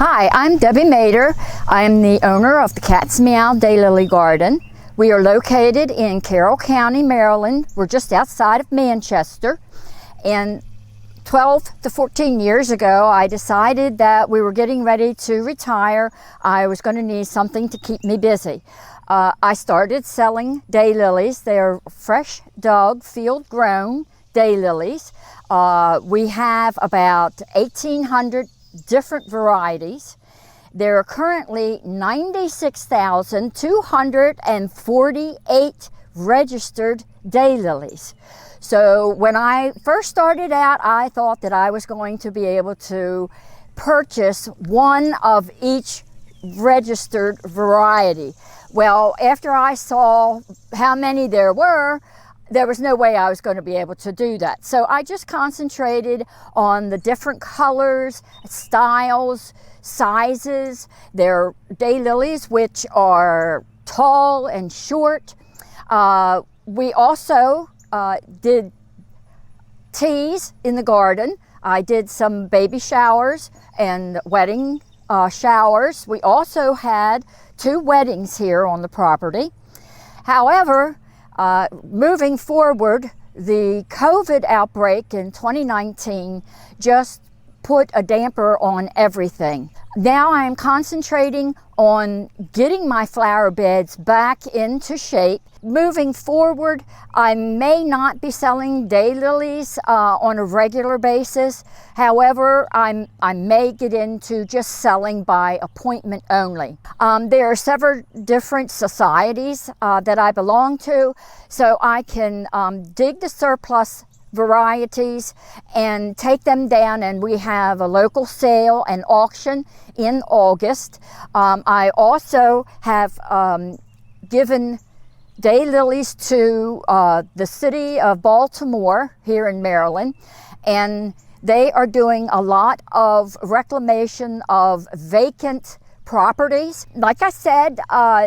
Hi, I'm Debbie Mader. I am the owner of the Cat's Meow Daylily Garden. We are located in Carroll County, Maryland. We're just outside of Manchester. And 12 to 14 years ago, I decided that we were getting ready to retire. I was going to need something to keep me busy. I started selling daylilies. They're fresh dug, field-grown daylilies. We have about 1,800 different varieties. There are currently 96,248 registered daylilies. So when I first started out, I thought that I was going to be able to purchase one of each registered variety. Well, after I saw how many there was no way I was going to be able to do that. So I just concentrated on the different colors, styles, sizes. There are daylilies which are tall and short. We also did teas in the garden. I did some baby showers and wedding showers. We also had 2 weddings here on the property. However, moving forward, the COVID outbreak in 2019 just put a damper on everything. Now I'm concentrating on getting my flower beds back into shape. Moving forward, I may not be selling daylilies on a regular basis. However, I may get into just selling by appointment only. There are several different societies that I belong to, so I can dig the surplus varieties and take them down, and we have a local sale and auction in August. I also have given daylilies to the city of Baltimore here in Maryland, and they are doing a lot of reclamation of vacant properties. Like I said,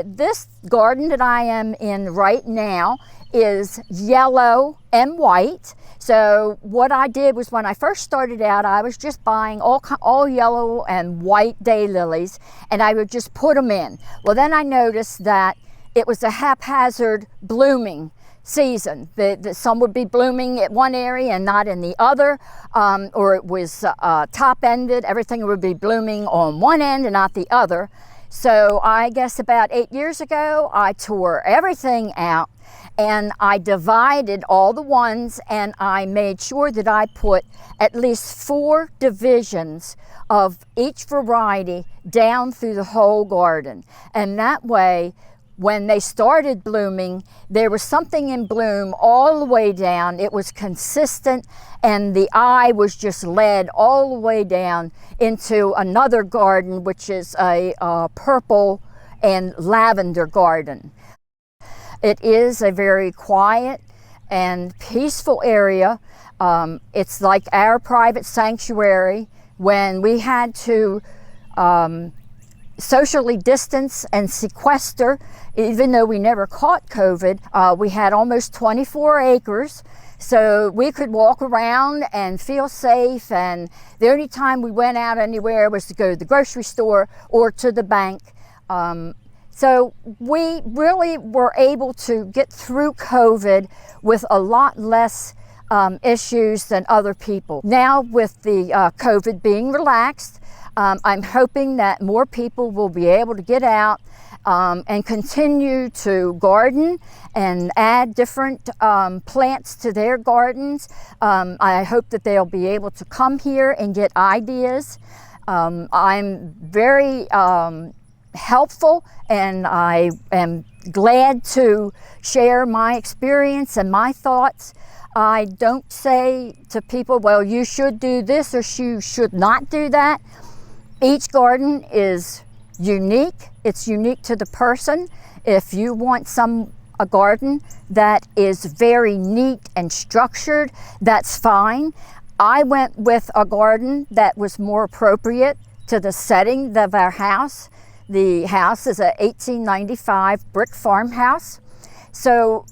this garden that I am in right now is yellow and white. So what I did was, when I first started out, I was just buying all yellow and white daylilies, and I would just put them in. Well, then I noticed that it was a haphazard blooming season. Some would be blooming at one area and not in the other, or it was top-ended. Everything would be blooming on one end and not the other. So I guess about 8 years ago, I tore everything out and I divided all the ones, and I made sure that I put at least 4 divisions of each variety down through the whole garden. And that way, when they started blooming, there was something in bloom all the way down. It was consistent, and the eye was just led all the way down into another garden, which is a purple and lavender garden. It is a very quiet and peaceful area. It's like our private sanctuary. When we had to socially distance and sequester, even though we never caught COVID, we had almost 24 acres. So we could walk around and feel safe, and the only time we went out anywhere was to go to the grocery store or to the bank. So we really were able to get through COVID with a lot less issues than other people. Now, with the COVID being relaxed, I'm hoping that more people will be able to get out and continue to garden and add different plants to their gardens. I hope that they'll be able to come here and get ideas. I'm very helpful, and I am glad to share my experience and my thoughts. I don't say to people, well, you should do this or you should not do that. Each garden is unique. It's unique to the person. If you want a garden that is very neat and structured, that's fine. I went with a garden that was more appropriate to the setting of our house. The house is a 1895 brick farmhouse. So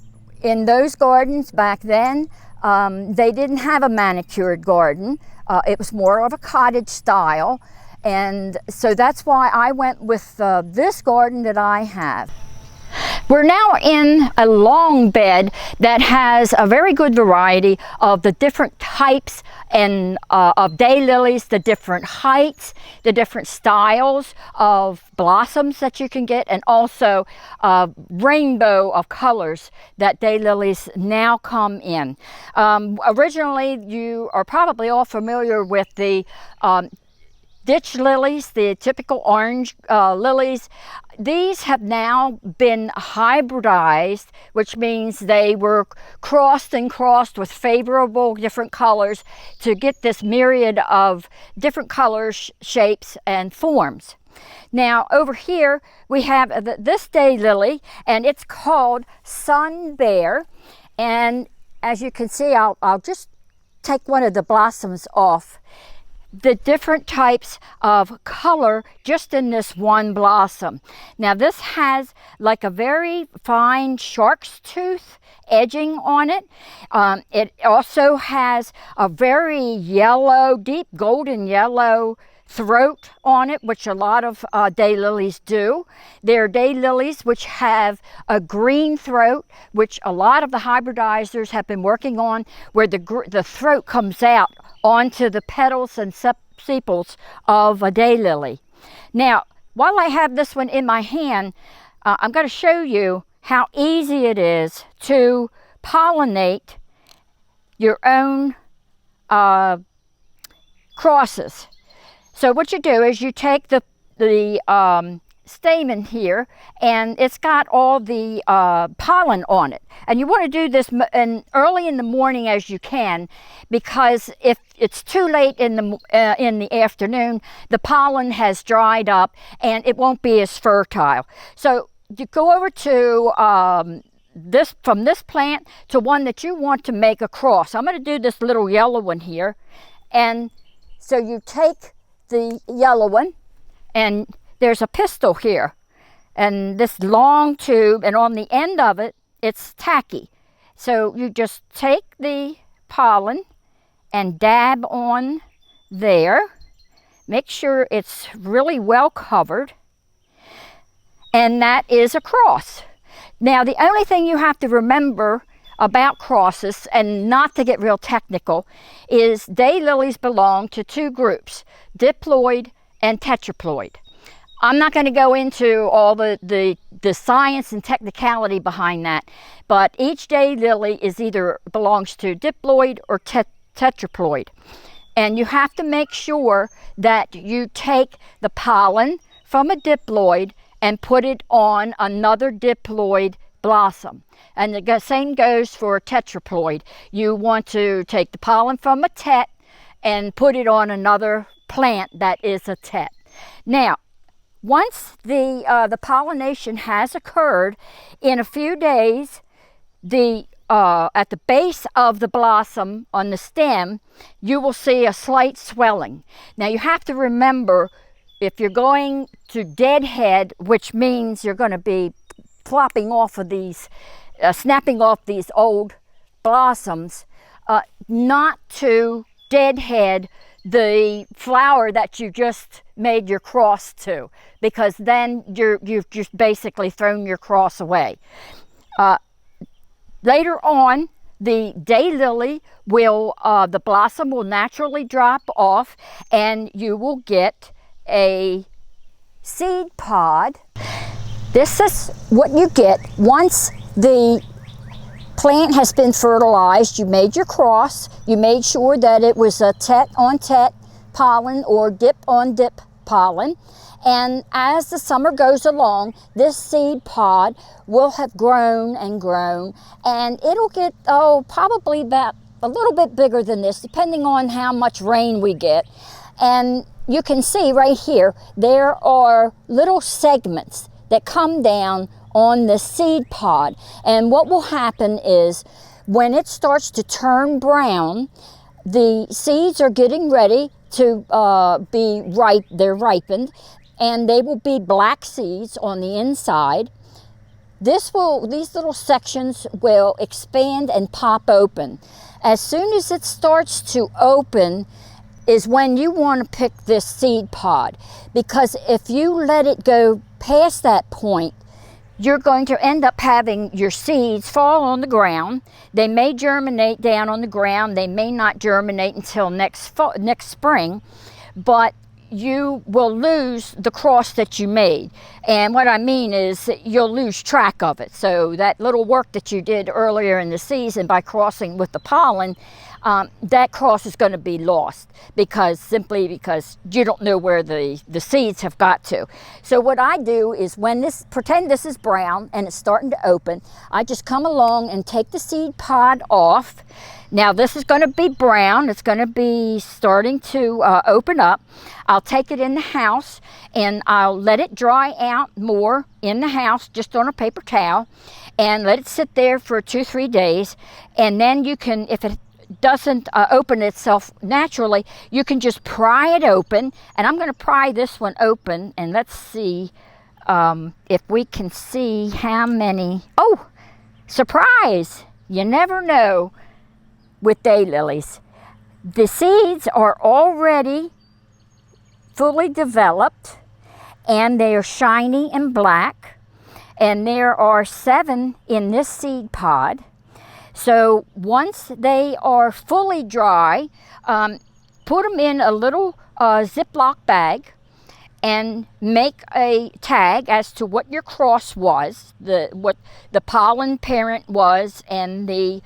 in those gardens back then, they didn't have a manicured garden. It was more of a cottage style. And so that's why I went with this garden that I have. We're now in a long bed that has a very good variety of the different types and of daylilies, the different heights, the different styles of blossoms that you can get, and also a rainbow of colors that daylilies now come in. Originally, you are probably all familiar with the ditch lilies, the typical orange lilies. These have now been hybridized, which means they were crossed with favorable different colors to get this myriad of different colors, shapes, and forms. Now over here we have this daylily, and it's called Sun Bear. And as you can see, I'll just take one of the blossoms off. The different types of color just in this one blossom. Now this has like a very fine shark's tooth edging on it. It also has a very yellow, deep golden yellow throat on it, which a lot of daylilies do. There are daylilies which have a green throat, which a lot of the hybridizers have been working on, where the throat comes out onto the petals and sepals of a daylily. Now, while I have this one in my hand, I'm going to show you how easy it is to pollinate your own crosses. So what you do is you take the stamen here, and it's got all the pollen on it. And you want to do this early in the morning as you can, because if it's too late in the afternoon, the pollen has dried up and it won't be as fertile. So you go over to from this plant to one that you want to make a cross. I'm going to do this little yellow one here. And so you take the yellow one, and there's a pistil here, and this long tube, and on the end of it, it's tacky. So you just take the pollen and dab on there. Make sure it's really well covered, and that is a cross. Now, the only thing you have to remember about crosses, and not to get real technical, is daylilies belong to two groups, diploid and tetraploid. I'm not going to go into all the science and technicality behind that, but each daylily either belongs to diploid or tetraploid. And you have to make sure that you take the pollen from a diploid and put it on another diploid blossom. And the same goes for a tetraploid. You want to take the pollen from a tet and put it on another plant that is a tet. Now, once the pollination has occurred, in a few days, at the base of the blossom on the stem, you will see a slight swelling. Now you have to remember, if you're going to deadhead, which means you're going to be flopping off of these, snapping off these old blossoms, not to deadhead the flower that you just made your cross to, because then you've just basically thrown your cross away. Later on, the daylily will, the blossom will naturally drop off, and you will get a seed pod. This is what you get once the plant has been fertilized. You made your cross, you made sure that it was a tet on tet pollen or dip on dip pollen, and as the summer goes along, this seed pod will have grown and grown, and it'll get probably about a little bit bigger than this, depending on how much rain we get. And you can see right here there are little segments that come down on the seed pod, and what will happen is when it starts to turn brown, the seeds are getting ready to be ripe. They're ripened, and they will be black seeds on the inside. These little sections will expand and pop open. As soon as it starts to open, is when you want to pick this seed pod, because if you let it go past that point, you're going to end up having your seeds fall on the ground. They may germinate down on the ground. They may not germinate until next spring, but you will lose the cross that you made. And what I mean is that you'll lose track of it. So that little work that you did earlier in the season by crossing with the pollen, that cross is going to be lost simply because you don't know where the seeds have got to. So what I do is pretend this is brown and it's starting to open, I just come along and take the seed pod off. Now this is going to be brown. It's going to be starting to open up. I'll take it in the house and I'll let it dry out more in the house, just on a paper towel, and let it sit there for 2-3 days. And then you can, if it doesn't open itself naturally, you can just pry it open. And I'm going to pry this one open, and let's see if we can see how many. Oh, surprise! You never know with daylilies. The seeds are already fully developed, and they are shiny and black, and there are 7 in this seed pod. So once they are fully dry, put them in a little Ziploc bag and make a tag as to what your cross was, what the pollen parent was, and the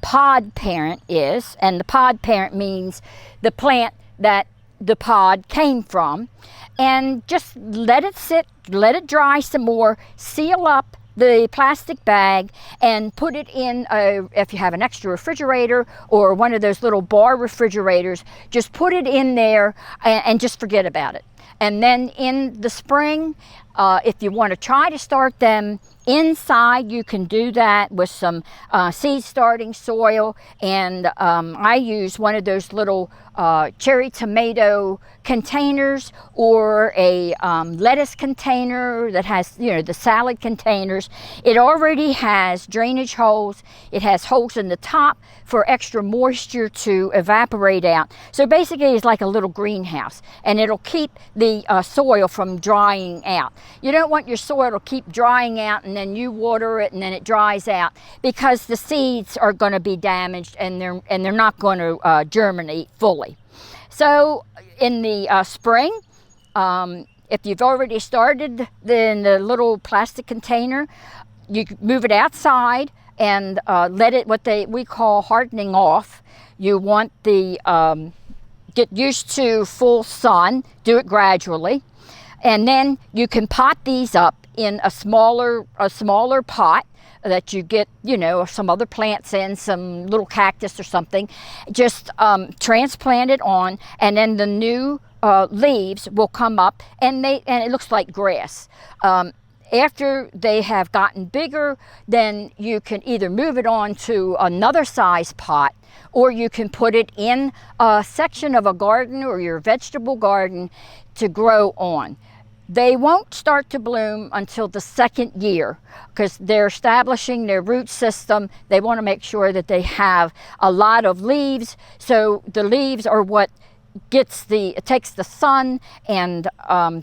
pod parent is. And the pod parent means the plant that the pod came from. And just let it sit, let it dry some more, seal up the plastic bag, and put it in if you have an extra refrigerator or one of those little bar refrigerators, just put it in there and just forget about it. And then in the spring, if you want to try to start them inside, you can do that with some seed starting soil. And I use one of those little cherry tomato containers, or a lettuce container that has, the salad containers. It already has drainage holes. It has holes in the top for extra moisture to evaporate out. So basically it's like a little greenhouse, and it'll keep the soil from drying out. You don't want your soil to keep drying out and then you water it and then it dries out, because the seeds are going to be damaged and they're not going to germinate fully. So in the spring, if you've already started in the little plastic container, you move it outside and let it, we call hardening off. You want get used to full sun, do it gradually. And then you can pot these up in a smaller pot that you get, some other plants in, some little cactus or something. Just transplant it on, and then the new leaves will come up, and it looks like grass. After they have gotten bigger, then you can either move it on to another size pot, or you can put it in a section of a garden or your vegetable garden to grow on. They won't start to bloom until the 2nd year, because they're establishing their root system. They want to make sure that they have a lot of leaves. So the leaves are what takes the sun and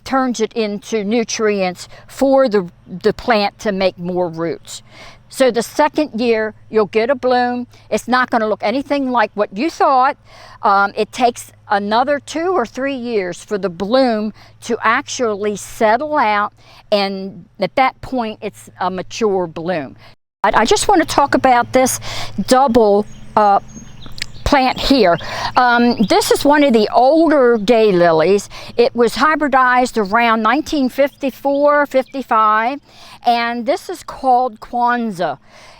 turns it into nutrients for the plant to make more roots. So the 2nd year, you'll get a bloom. It's not going to look anything like what you thought. It takes another 2 or 3 years for the bloom to actually settle out, and at that point, it's a mature bloom. I just want to talk about this double plant here. This is one of the older daylilies. It was hybridized around 1954-55, and this is called Kwanzaa.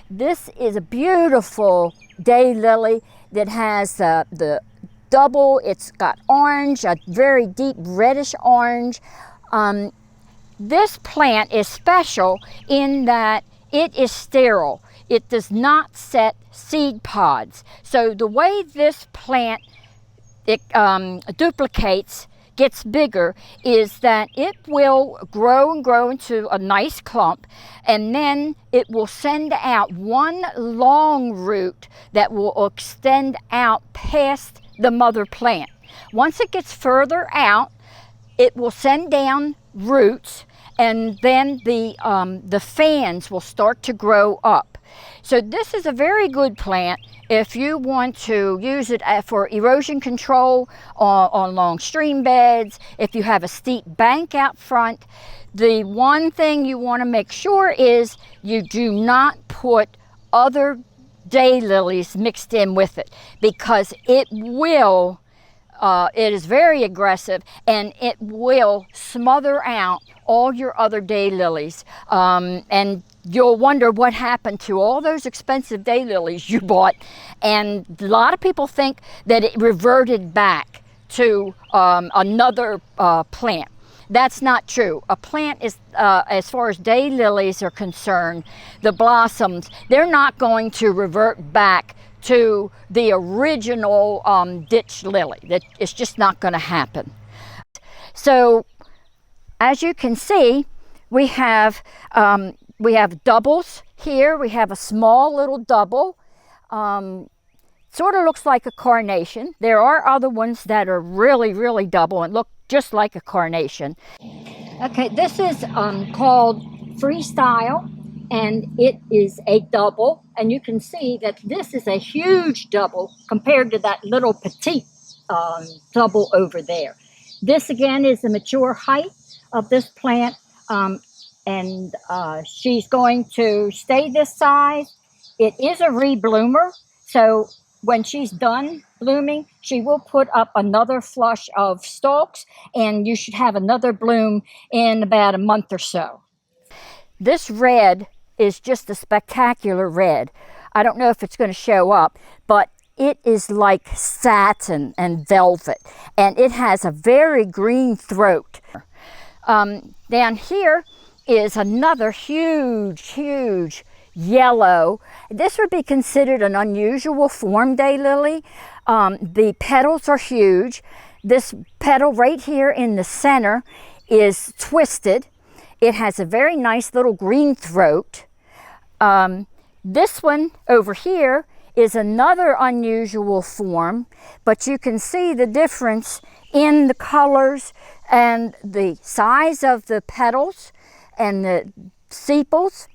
This is a beautiful daylily that has the double. It's got orange, a very deep reddish orange. This plant is special in that it is sterile. It does not set seed pods. So the way this plant duplicates, gets bigger, is that it will grow and grow into a nice clump, and then it will send out one long root that will extend out past the mother plant. Once it gets further out, it will send down roots, and then the fans will start to grow up. So this is a very good plant if you want to use it for erosion control on long stream beds, if you have a steep bank out front. The one thing you want to make sure is you do not put other daylilies mixed in with it, because it is very aggressive, and it will smother out all your other daylilies. And you'll wonder what happened to all those expensive daylilies you bought. And a lot of people think that it reverted back to another plant. That's not true. A plant is, as far as daylilies are concerned, the blossoms, they're not going to revert back to the original ditch lily. It's just not going to happen. So, as you can see, we have doubles here. We have a small little double. Sort of looks like a carnation. There are other ones that are really, really double and look just like a carnation. Okay, this is called Freestyle, and it is a double. And you can see that this is a huge double compared to that little petite double over there. This again is the mature height of this plant, and she's going to stay this size. It is a rebloomer, so when she's done blooming, she will put up another flush of stalks, and you should have another bloom in about a month or so. This red is just a spectacular red. I don't know if it's going to show up, but it is like satin and velvet, and it has a very green throat. Down here is another huge yellow. This would be considered an unusual form daylily. The petals are huge. This petal right here in the center is twisted. It has a very nice little green throat. This one over here is another unusual form, but you can see the difference in the colors and the size of the petals and the sepals.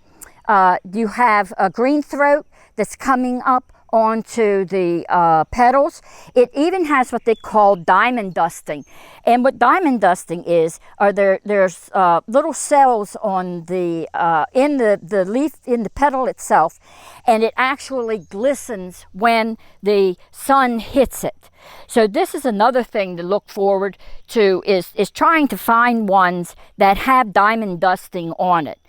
You have a green throat that's coming up onto the petals. It even has what they call diamond dusting. And what diamond dusting is, there's little cells on the in the leaf, in the petal itself, and it actually glistens when the sun hits it. So this is another thing to look forward to, is trying to find ones that have diamond dusting on it.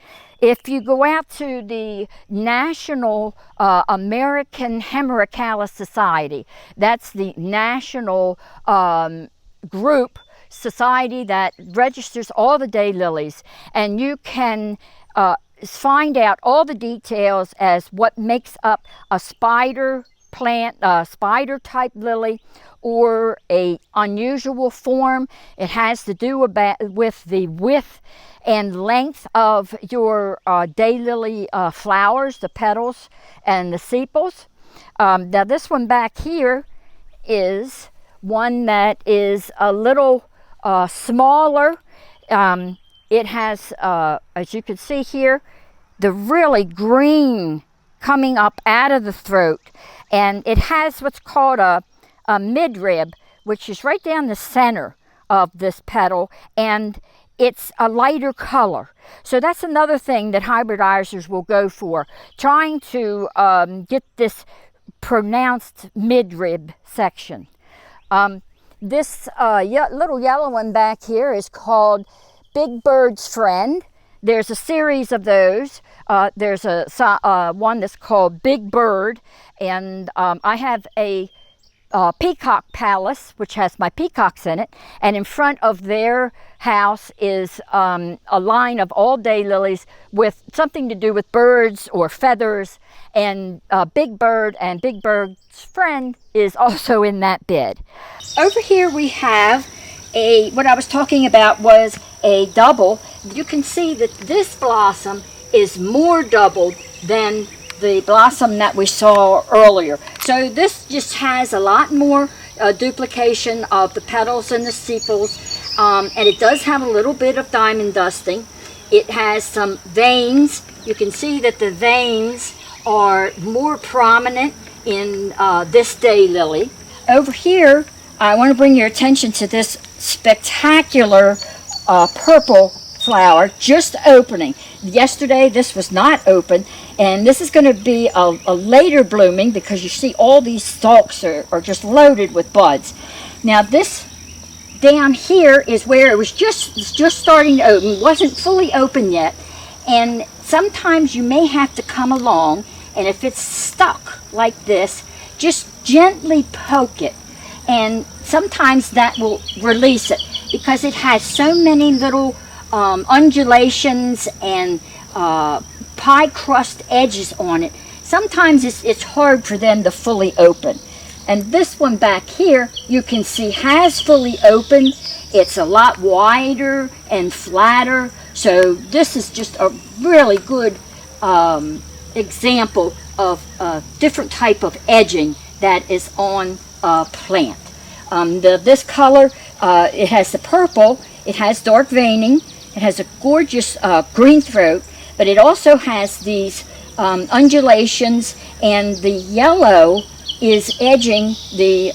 If you go out to the National American Hemerocallis Society, that's the national group society that registers all the daylilies, and you can find out all the details as what makes up a spider plant, spider type lily, or a unusual form. It has to do with the width and length of your daylily flowers, the petals and the sepals. Now this one back here is one that is a little smaller. It has, as you can see here, the really green coming up out of the throat, and it has what's called a midrib, which is right down the center of this petal, and it's a lighter color. So that's another thing that hybridizers will go for, trying to get this pronounced midrib section. This little yellow one back here is called Big Bird's Friend. There's a series of those. There's a one that's called Big Bird, and I have a peacock palace, which has my peacocks in it, and in front of their house is a line of all daylilies with something to do with birds or feathers, and Big Bird and Big Bird's Friend is also in that bed. Over here we have what I was talking about was a double. You can see that this blossom is more doubled than the blossom that we saw earlier. So this just has a lot more duplication of the petals and the sepals, and it does have a little bit of diamond dusting. It has some veins. You can see that the veins are more prominent in this daylily. Over here, I want to bring your attention to this spectacular purple flower just opening. Yesterday this was not open, and this is going to be a later blooming because you see all these stalks are just loaded with buds. Now this down here is where it was just starting to open, wasn't fully open yet, and sometimes you may have to come along, and if it's stuck like this, just gently poke it, and sometimes that will release it because it has so many little undulations and pie crust edges on it. Sometimes it's hard for them to fully open. And this one back here, you can see has fully opened. It's a lot wider and flatter. So this is just a really good example of a different type of edging that is on a plant. This color, it has the purple, it has dark veining, it has a gorgeous green throat, but it also has these undulations, and the yellow is edging the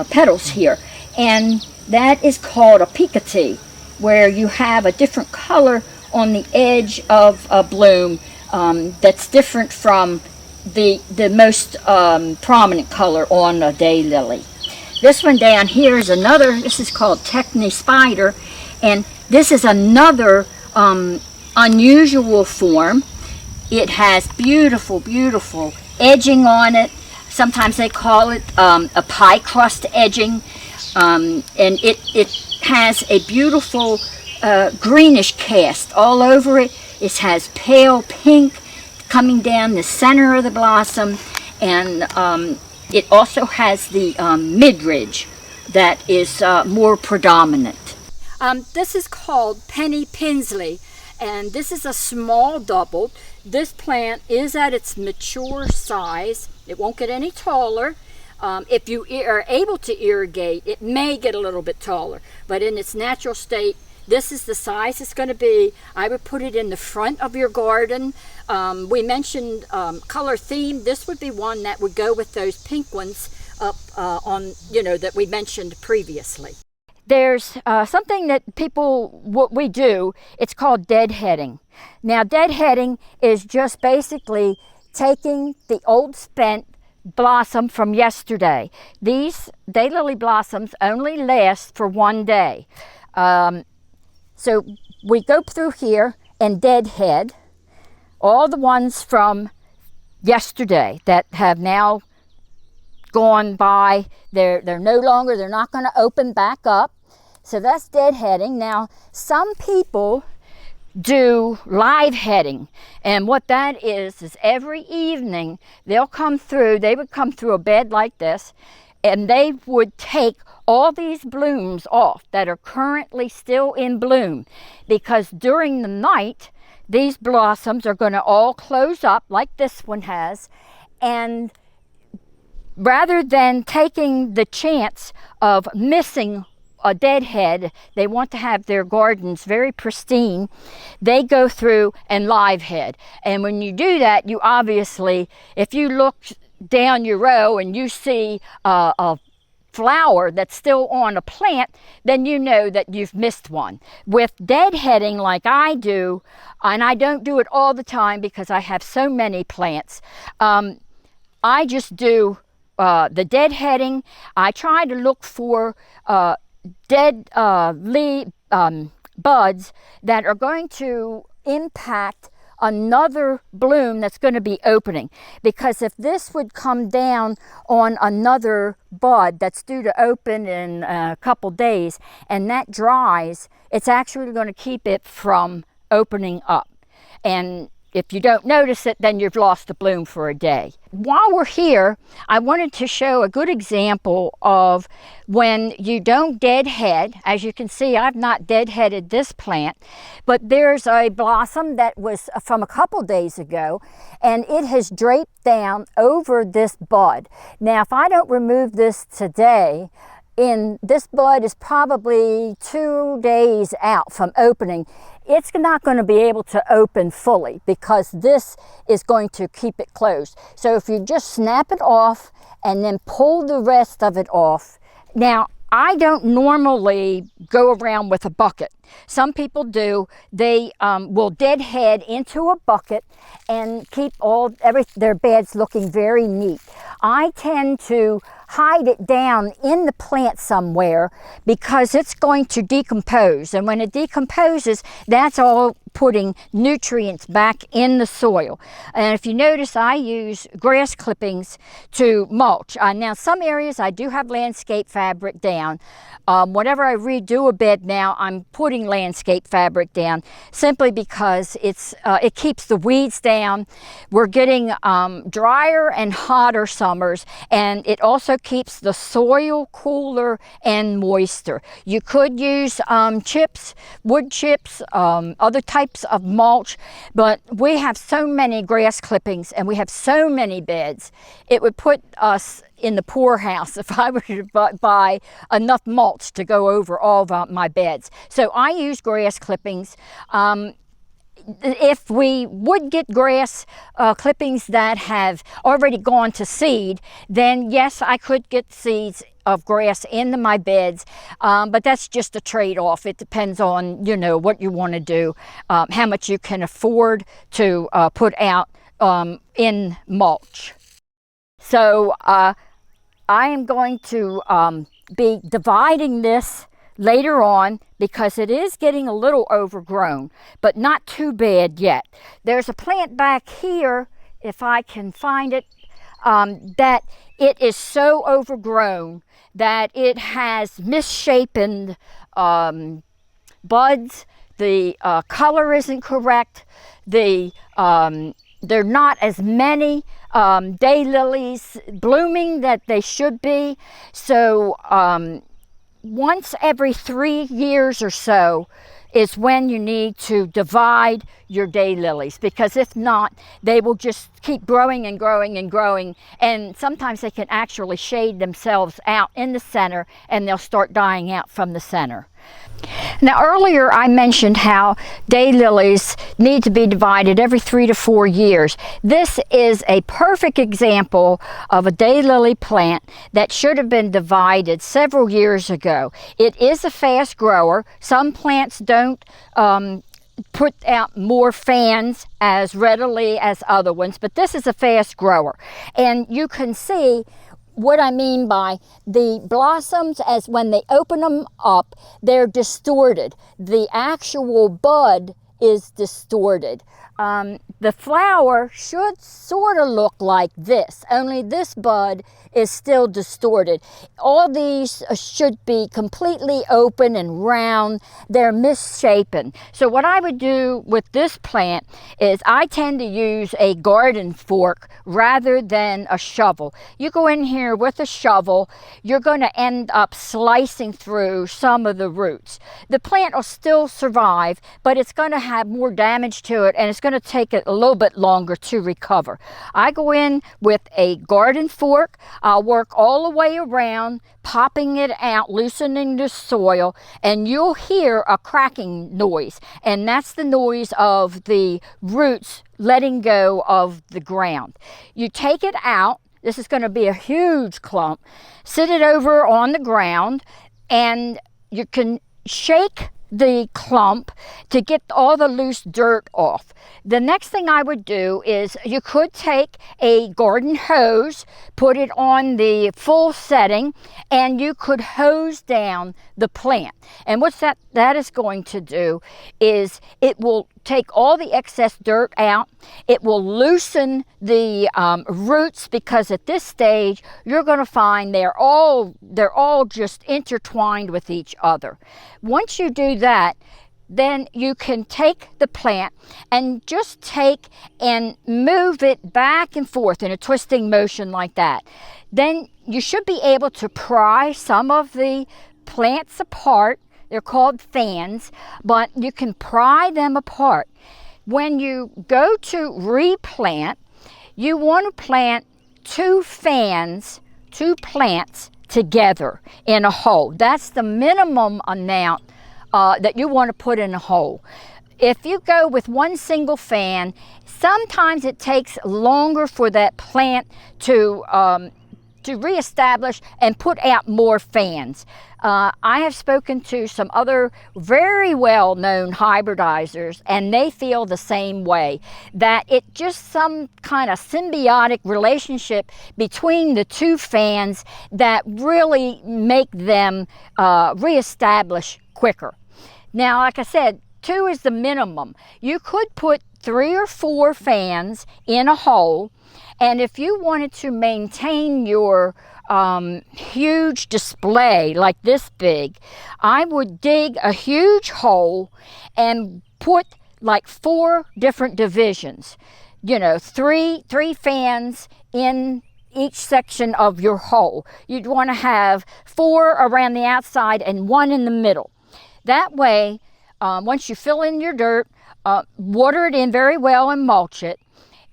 petals here, and that is called a picotee, where you have a different color on the edge of a bloom that's different from the most prominent color on a daylily. This one down here is another, this is called Techni Spider, and this is another unusual form. It has beautiful, beautiful edging on it. Sometimes they call it a pie crust edging, and it has a beautiful greenish cast all over it. It has pale pink coming down the center of the blossom, and it also has the midridge that is more predominant. This is called Penny Pinsley, and this is a small double. This plant is at its mature size. It won't get any taller. If you are able to irrigate, it may get a little bit taller, but in its natural state, this is the size it's going to be. I would put it in the front of your garden. We mentioned color theme. This would be one that would go with those pink ones up on, that we mentioned previously. There's something that what we do, it's called deadheading. Now, deadheading is just basically taking the old spent blossom from yesterday. These daylily blossoms only last for one day. So we go through here and deadhead all the ones from yesterday that have now gone by. They're no longer, they're not going to open back up. So that's deadheading. Now, some people do live heading, and what that is every evening they'll come through, they would come through a bed like this, and they would take all these blooms off that are currently still in bloom, because during the night these blossoms are going to all close up like this one has, and rather than taking the chance of missing a deadhead, they want to have their gardens very pristine, they go through and live head. And when you do that, you obviously, if you look down your row and you see a flower that's still on a plant, then you know that you've missed one. With deadheading like I do, and I don't do it all the time because I have so many plants, I just do the deadheading. I try to look for dead buds that are going to impact another bloom that's going to be opening, because if this would come down on another bud that's due to open in a couple days and that dries, it's actually going to keep it from opening up. And if you don't notice it, then you've lost a bloom for a day. While we're here, I wanted to show a good example of when you don't deadhead. As you can see, I've not deadheaded this plant, but there's a blossom that was from a couple days ago, and it has draped down over this bud. Now, if I don't remove this today, this bud is probably 2 days out from opening. It's not going to be able to open fully because this is going to keep it closed. So if you just snap it off and then pull the rest of it off. Now, I don't normally go around with a bucket. Some people do. They will deadhead into a bucket and keep their beds looking very neat. I tend to hide it down in the plant somewhere because it's going to decompose. And when it decomposes, that's all putting nutrients back in the soil. And if you notice, I use grass clippings to mulch. Now, some areas I do have landscape fabric down. Whenever I redo a bed now, I'm putting landscape fabric down simply because it keeps the weeds down. We're getting drier and hotter summers, and it also keeps the soil cooler and moister. You could use chips, wood chips, other types of mulch, but we have so many grass clippings and we have so many beds, it would put us in the poorhouse if I were to buy enough mulch to go over all of my beds. So I use grass clippings. If we would get grass clippings that have already gone to seed, then yes, I could get seeds of grass into my beds, but that's just a trade-off. It depends on, what you want to do, how much you can afford to put out in mulch. So I am going to be dividing this later on because it is getting a little overgrown, but not too bad yet. There's a plant back here, if I can find it, that it is so overgrown that it has misshapen buds. The color isn't correct. There are not as many daylilies blooming that they should be. So once every 3 years or so is when you need to divide your daylilies, because if not, they will just keep growing and growing and growing, and sometimes they can actually shade themselves out in the center and they'll start dying out from the center. Now, earlier I mentioned how daylilies need to be divided every 3 to 4 years. This is a perfect example of a daylily plant that should have been divided several years ago. It is a fast grower. Some plants don't put out more fans as readily as other ones, but this is a fast grower. And you can see what I mean by the blossoms, as when they open them up, they're distorted. The actual bud is distorted. The flower should sort of look like this, only this bud is still distorted. All these should be completely open and round. They're misshapen. So what I would do with this plant is I tend to use a garden fork rather than a shovel. You go in here with a shovel, you're going to end up slicing through some of the roots. The plant will still survive, but it's going to have more damage to it, and it's going to take it a little bit longer to recover. I go in with a garden fork. I'll work all the way around, popping it out, loosening the soil, and you'll hear a cracking noise, and that's the noise of the roots letting go of the ground. You take it out. This is going to be a huge clump. Sit it over on the ground, and you can shake the clump to get all the loose dirt off. The next thing I would do is you could take a garden hose, put it on the full setting, and you could hose down the plant. And what that is going to do is it will take all the excess dirt out. It will loosen the roots, because at this stage you're going to find they're all just intertwined with each other. Once you do that, then you can take the plant and just take and move it back and forth in a twisting motion like that. Then you should be able to pry some of the plants apart. They're called fans, but you can pry them apart. When you go to replant, you want to plant two plants together in a hole. That's the minimum amount that you want to put in a hole. If you go with one single fan, sometimes it takes longer for that plant to reestablish and put out more fans. I have spoken to some other very well-known hybridizers, and they feel the same way, that it just some kind of symbiotic relationship between the two fans that really make them reestablish quicker. Now, like I said, 2 is the minimum. You could put 3 or 4 fans in a hole, and if you wanted to maintain your huge display like this big, I would dig a huge hole and put like 4 different divisions. You know, three fans in each section of your hole. You'd want to have 4 around the outside and 1 in the middle. That way, once you fill in your dirt, water it in very well and mulch it.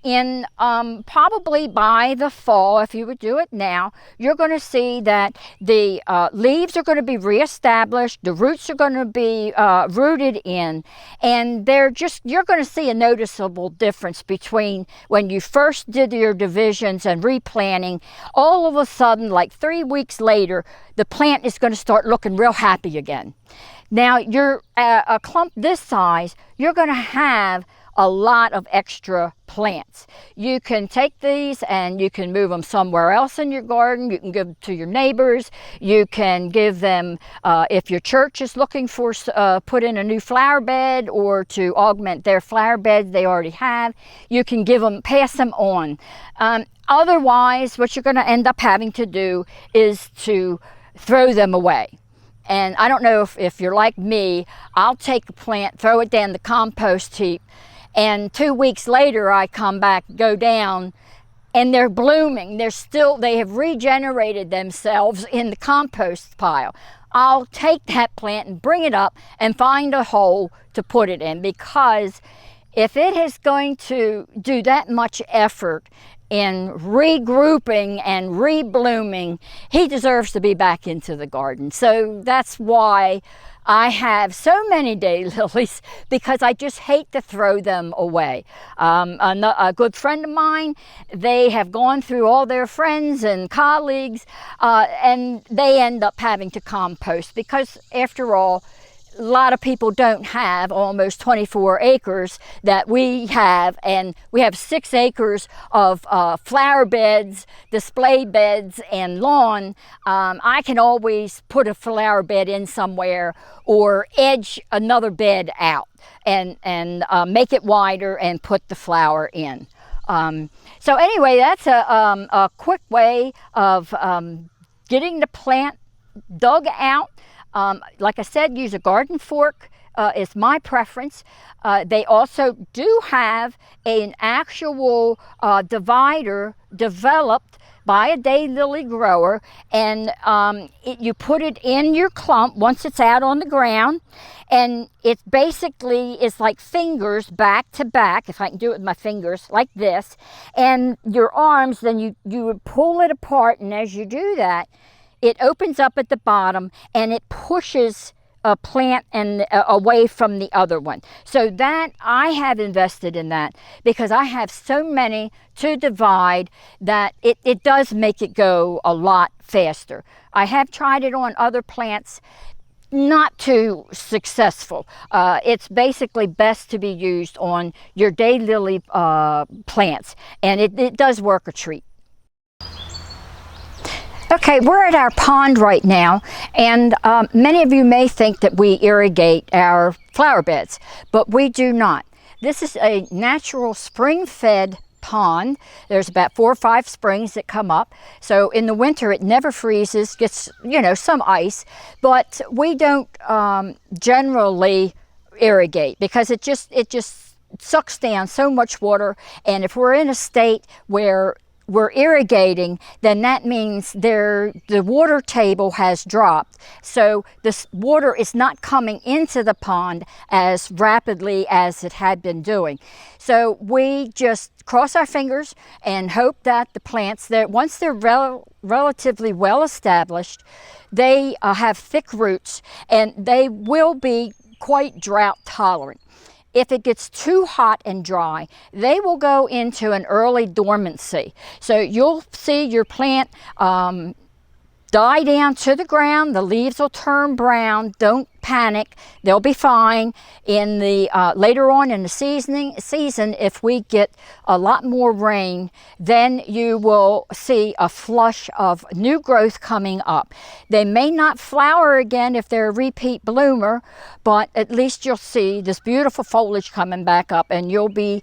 Probably by the fall, if you would do it now, you're going to see that the leaves are going to be reestablished, the roots are going to be rooted in, and you're going to see a noticeable difference between when you first did your divisions and replanting. All of a sudden, like 3 weeks later, the plant is going to start looking real happy again. Now, you're a clump this size, you're going to have a lot of extra plants. You can take these and you can move them somewhere else in your garden. You can give them to your neighbors. You can give them, if your church is looking for put in a new flower bed or to augment their flower beds they already have, you can pass them on. Otherwise, what you're going to end up having to do is to throw them away. And I don't know if you're like me, I'll take a plant, throw it down the compost heap, and 2 weeks later I come back, go down, and they're blooming. They have regenerated themselves in the compost pile. I'll take that plant and bring it up and find a hole to put it in, because if it is going to do that much effort in regrouping and reblooming, he deserves to be back into the garden. So that's why I have so many daylilies, because I just hate to throw them away. A good friend of mine, they have gone through all their friends and colleagues, and they end up having to compost, because after all, a lot of people don't have almost 24 acres that we have, and we have 6 acres of flower beds, display beds, and lawn. I can always put a flower bed in somewhere or edge another bed out and make it wider and put the flower in. So anyway, that's a quick way of getting the plant dug out. Like I said, use a garden fork is my preference. They also do have an actual divider developed by a daylily grower, and you put it in your clump once it's out on the ground, and it basically is like fingers back to back, if I can do it with my fingers like this, and your arms, then you would pull it apart, and as you do that, it opens up at the bottom and it pushes a plant away from the other one. So that, I have invested in that because I have so many to divide that it does make it go a lot faster. I have tried it on other plants, not too successful. It's basically best to be used on your daylily plants, and it does work a treat. Okay, we're at our pond right now, and many of you may think that we irrigate our flower beds, but we do not. This is a natural spring-fed pond. There's about 4 or 5 springs that come up, so in the winter it never freezes, gets some ice, but we don't generally irrigate, because it just sucks down so much water. And if we're in a state where we're irrigating, then that means the water table has dropped. So this water is not coming into the pond as rapidly as it had been doing. So we just cross our fingers and hope that the plants, that once they're relatively well established, they have thick roots and they will be quite drought tolerant. If it gets too hot and dry, they will go into an early dormancy. So you'll see your plant die down to the ground. The leaves will turn brown. Don't panic. They'll be fine. In the later on in the season, if we get a lot more rain, then you will see a flush of new growth coming up. They may not flower again if they're a repeat bloomer, but at least you'll see this beautiful foliage coming back up, and you'll be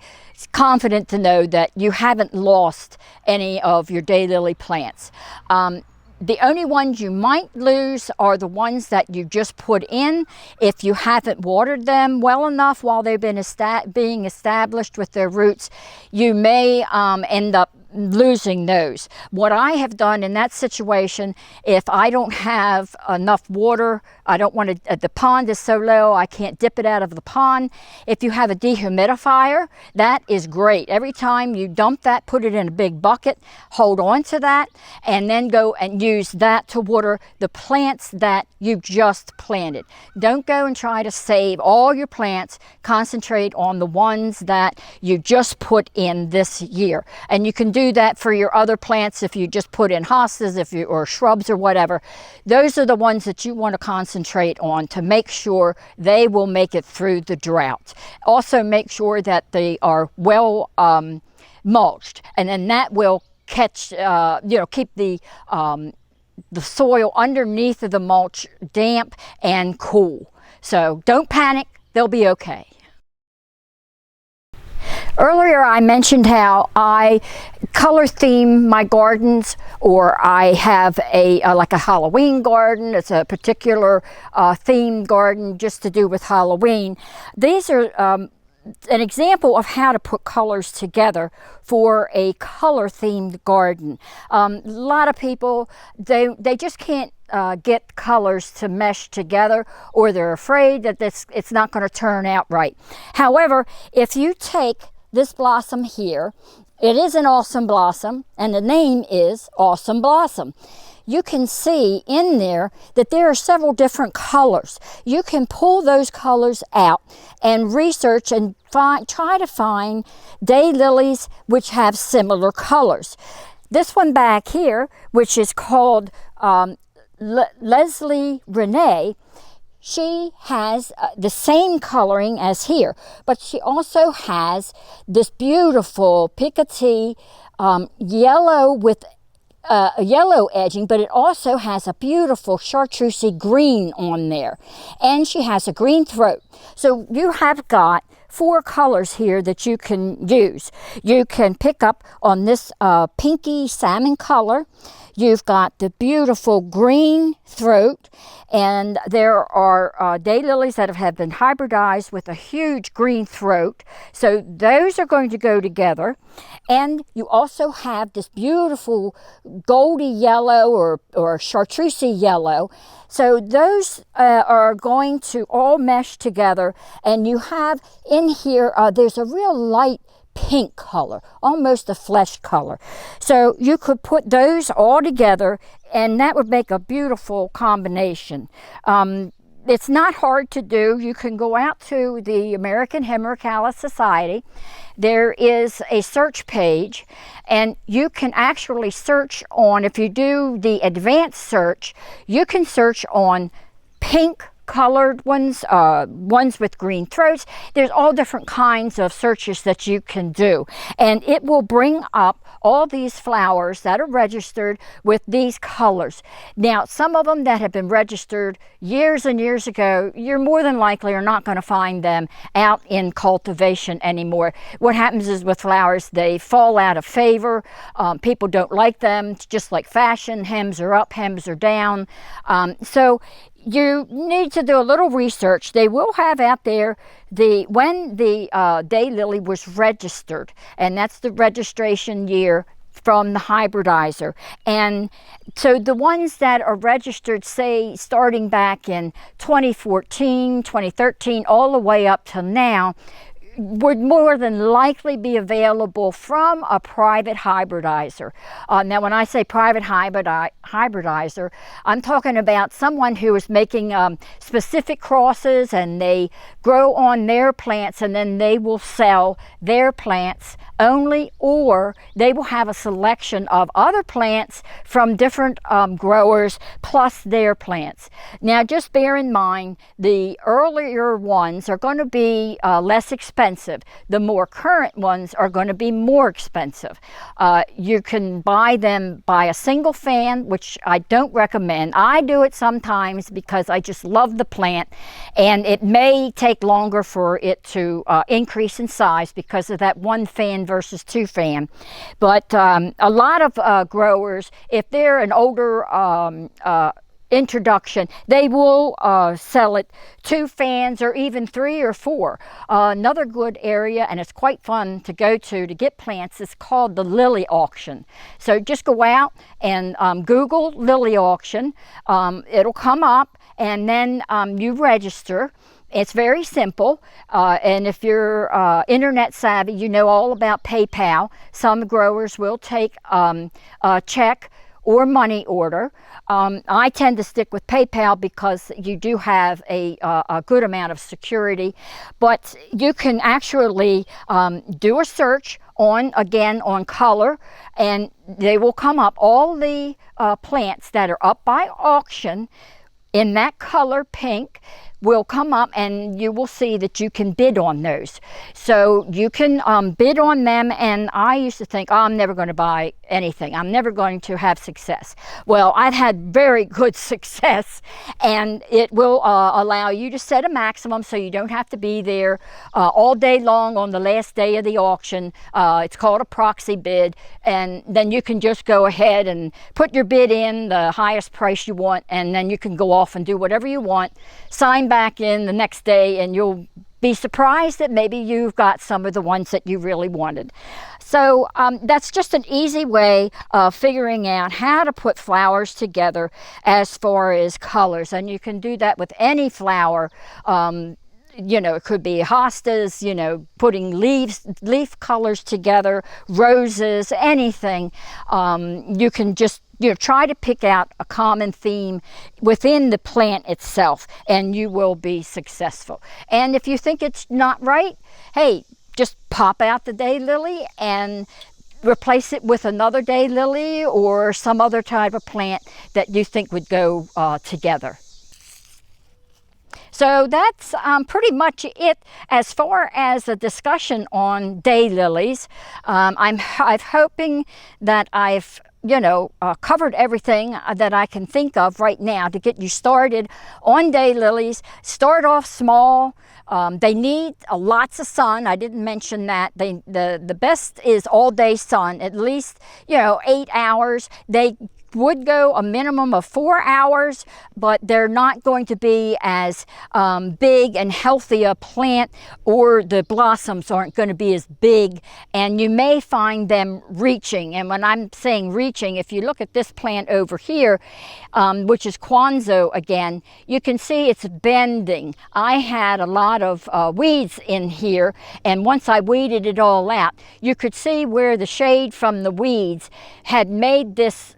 confident to know that you haven't lost any of your daylily plants. The only ones you might lose are the ones that you just put in. If you haven't watered them well enough while they've been being established with their roots, you may end up losing those. What I have done in that situation, if I don't have enough water, I don't want to, the pond is so low I can't dip it out of the pond. If you have a dehumidifier, that is great. Every time you dump that, put it in a big bucket, hold on to that, and then go and use that to water the plants that you just planted. Don't go and try to save all your plants. Concentrate on the ones that you just put in this year. And you can do that for your other plants if you just put in hostas, or shrubs or whatever. Those are the ones that you want to concentrate on to make sure they will make it through the drought. Also make sure that they are well mulched, and then that will catch, keep the soil underneath of the mulch damp and cool. So don't panic, they'll be okay. Earlier I mentioned how I color theme my gardens, or I have like a Halloween garden. It's a particular theme garden just to do with Halloween. These are an example of how to put colors together for a color themed garden. A lot of people, they just can't get colors to mesh together, or they're afraid that it's not going to turn out right. However, if you take this blossom here, it is an awesome blossom, and the name is Awesome Blossom. You can see in there that there are several different colors. You can pull those colors out and research and try to find daylilies which have similar colors. This one back here, which is called Leslie Renee, she has the same coloring as here, but she also has this beautiful picotee yellow with a yellow edging, but it also has a beautiful chartreusey green on there, and she has a green throat. So you have got 4 colors here that you can use. You can pick up on this pinky salmon color. You've got the beautiful green throat, and there are daylilies that have been hybridized with a huge green throat. So those are going to go together. And you also have this beautiful goldy yellow or chartreusey yellow. So those are going to all mesh together. And you have in here, there's a real light pink color, almost a flesh color. So you could put those all together, and that would make a beautiful combination. It's not hard to do. You can go out to the American Hemerocallis Society. There is a search page, and you can actually search on, if you do the advanced search, you can search on pink colored ones, ones with green throats. There's all different kinds of searches that you can do, and it will bring up all these flowers that are registered with these colors. Now, some of them that have been registered years and years ago, you're more than likely are not going to find them out in cultivation anymore. What happens is with flowers, they fall out of favor. People don't like them. It's just like fashion. Hems are up, hems are down. So you need to do a little research. They will have out there when the daylily was registered, and that's the registration year from the hybridizer. And so the ones that are registered, say starting back in 2014, 2013, all the way up to now, would more than likely be available from a private hybridizer. Now, when I say private hybridizer, I'm talking about someone who is making specific crosses, and they grow on their plants, and then they will sell their plants only, or they will have a selection of other plants from different growers plus their plants. Now, just bear in mind, the earlier ones are going to be less expensive. The more current ones are going to be more expensive. You can buy them by a single fan, which I don't recommend. I do it sometimes because I just love the plant, and it may take longer for it to increase in size because of that one fan versus two fan. But a lot of growers, if they're an older introduction, they will sell it 2 fans or even 3 or 4. Another good area, and it's quite fun to go to get plants, is called the lily auction. So just go out and Google lily auction. It'll come up, and then you register. It's very simple, and if you're internet savvy, you know all about PayPal. Some growers will take a check or money order. I tend to stick with PayPal because you do have a good amount of security, but you can actually do a search on color, and they will come up. All the plants that are up by auction in that color pink will come up, and you will see that you can bid on those. So you can bid on them, and I used to think, oh, I'm never going to buy anything. I'm never going to have success. Well, I've had very good success, and it will allow you to set a maximum so you don't have to be there all day long on the last day of the auction. It's called a proxy bid, and then you can just go ahead and put your bid in, the highest price you want, and then you can go off and do whatever you want. Sign back in the next day, and you'll be surprised that maybe you've got some of the ones that you really wanted. So that's just an easy way of figuring out how to put flowers together as far as colors, and you can do that with any flower. You know, it could be hostas, you know, putting leaf colors together, roses, anything. You can just, you know, try to pick out a common theme within the plant itself, and you will be successful. And if you think it's not right, hey, just pop out the daylily and replace it with another daylily or some other type of plant that you think would go together. So that's pretty much it as far as a discussion on daylilies. I'm hoping that I've covered everything that I can think of right now to get you started on daylilies. Start off small. They need lots of sun. I didn't mention that. The best is all day sun, at least 8 hours. They would go a minimum of 4 hours, but they're not going to be as big and healthy a plant, or the blossoms aren't going to be as big, and you may find them reaching. And when I'm saying reaching, if you look at this plant over here, which is Kwanzo again, you can see it's bending. I had a lot of weeds in here, and once I weeded it all out, you could see where the shade from the weeds had made this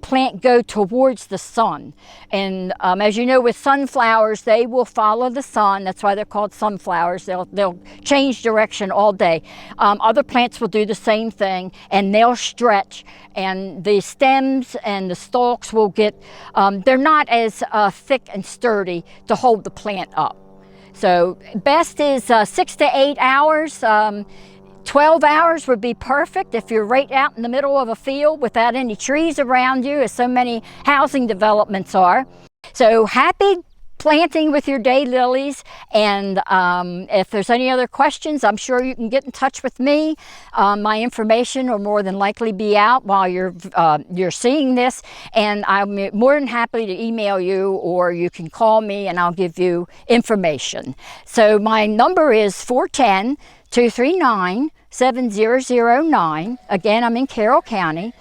plant go towards the sun. And as you know, with sunflowers, they will follow the sun. That's why they're called sunflowers. They'll change direction all day. Other plants will do the same thing, and they'll stretch, and the stems and the stalks will get, they're not as thick and sturdy to hold the plant up. So best is 6 to 8 hours. 12 hours would be perfect if you're right out in the middle of a field without any trees around you, as so many housing developments are. So happy planting with your daylilies. And if there's any other questions, I'm sure you can get in touch with me. My information will more than likely be out while you're seeing this, and I'm more than happy to email you, or you can call me and I'll give you information. So my number is 410-239-7009. Again, I'm in Carroll County.